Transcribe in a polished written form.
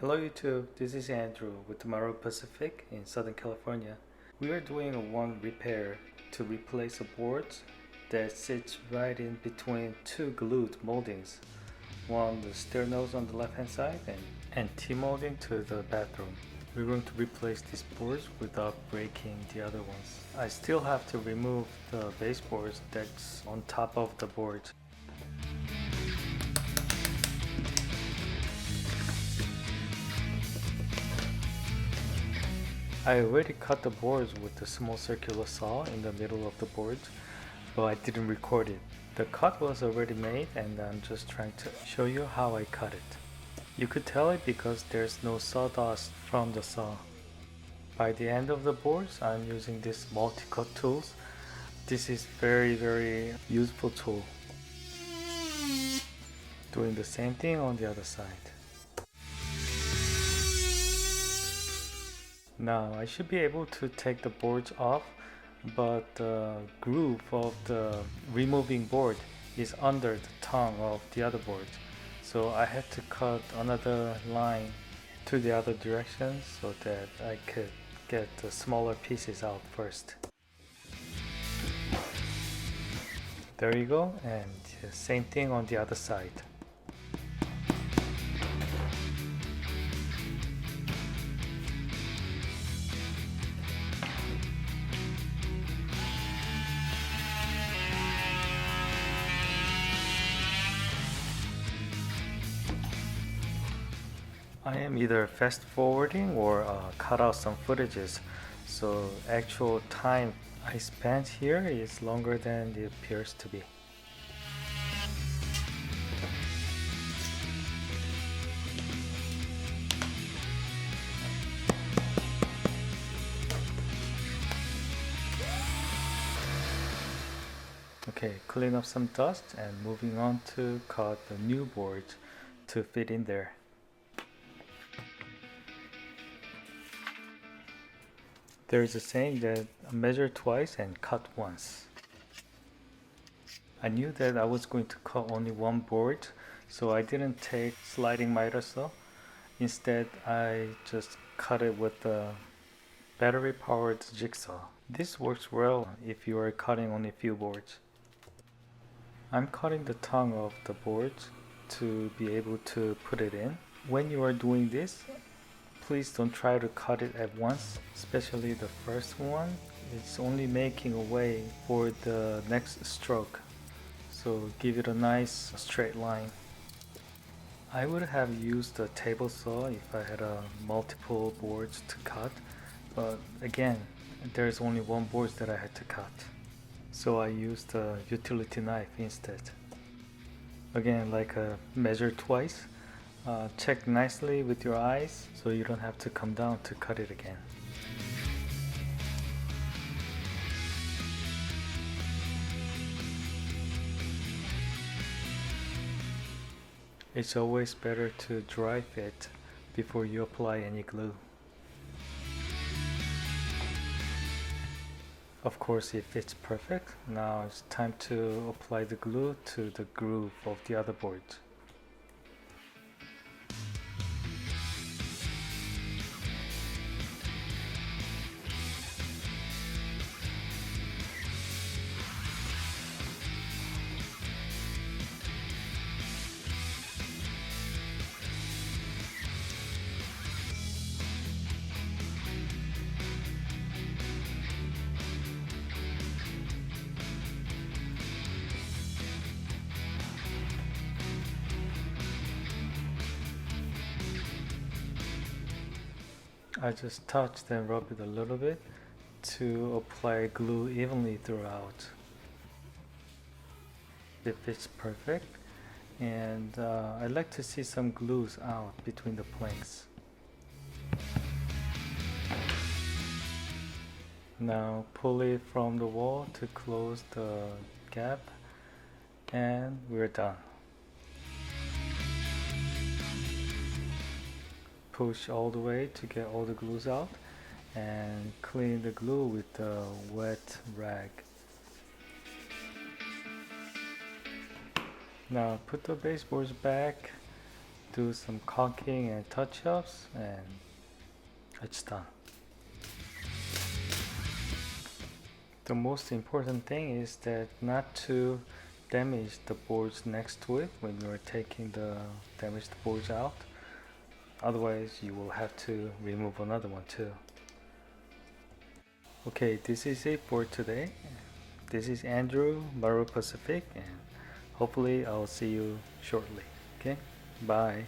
Hello YouTube, this is Andrew with Tomorrow Pacific in Southern California. We are doing a one repair to replace a board that sits right in between two glued moldings. One the stair nose on the left hand side and T-molding to the bathroom. We're going to replace these boards without breaking the other ones. I still have to remove the baseboards that's on top of the board. I already cut the boards with the small circular saw in the middle of the board, but I didn't record it. The cut was already made and I'm just trying to show you how I cut it. You could tell it because there's no sawdust from the saw. By the end of the boards, I'm using this multi-cut tools. This is very useful tool. Doing the same thing on the other side. Now I should be able to take the boards off, but the groove of the removing board is under the tongue of the other board. So I had to cut another line to the other direction so that I could get the smaller pieces out first. There you go, and same thing on the other side. I am either fast forwarding or cut out some footages, so actual time I spent here is longer than it appears to be. Okay, clean up some dust and moving on to cut the new boards to fit in there. There is a saying that measure twice and cut once. I knew that I was going to cut only one board, so I didn't take sliding miter saw. Instead, I just cut it with the battery powered jigsaw. This works well if you are cutting only a few boards. I'm cutting the tongue of the board to be able to put it in. When you are doing this, please don't try to cut it at once, especially the first one. It's only making a way for the next stroke. So give it a nice straight line. I would have used a table saw if I had multiple boards to cut, but again, there's only one board that I had to cut. So I used a utility knife instead. Again, like measure twice. Check nicely with your eyes so you don't have to come down to cut it again. It's always better to dry fit before you apply any glue. Of course, it fits perfect. Now it's time to apply the glue to the groove of the other board. I just touched and rubbed it a little bit to apply glue evenly throughout. It fits perfect, and I like to see some glues out between the planks. Now pull it from the wall to close the gap, and we're done. Push all the way to get all the glues out and clean the glue with a wet rag. Now put the baseboards back do some caulking and touch-ups, and it's done. The most important thing is that not to damage the boards next to it when you're taking the damaged boards out. Otherwise, you will have to remove another one too. Okay, this is it for today. This is Andrew, Maru Pacific, and hopefully I'll see you shortly. Okay, bye.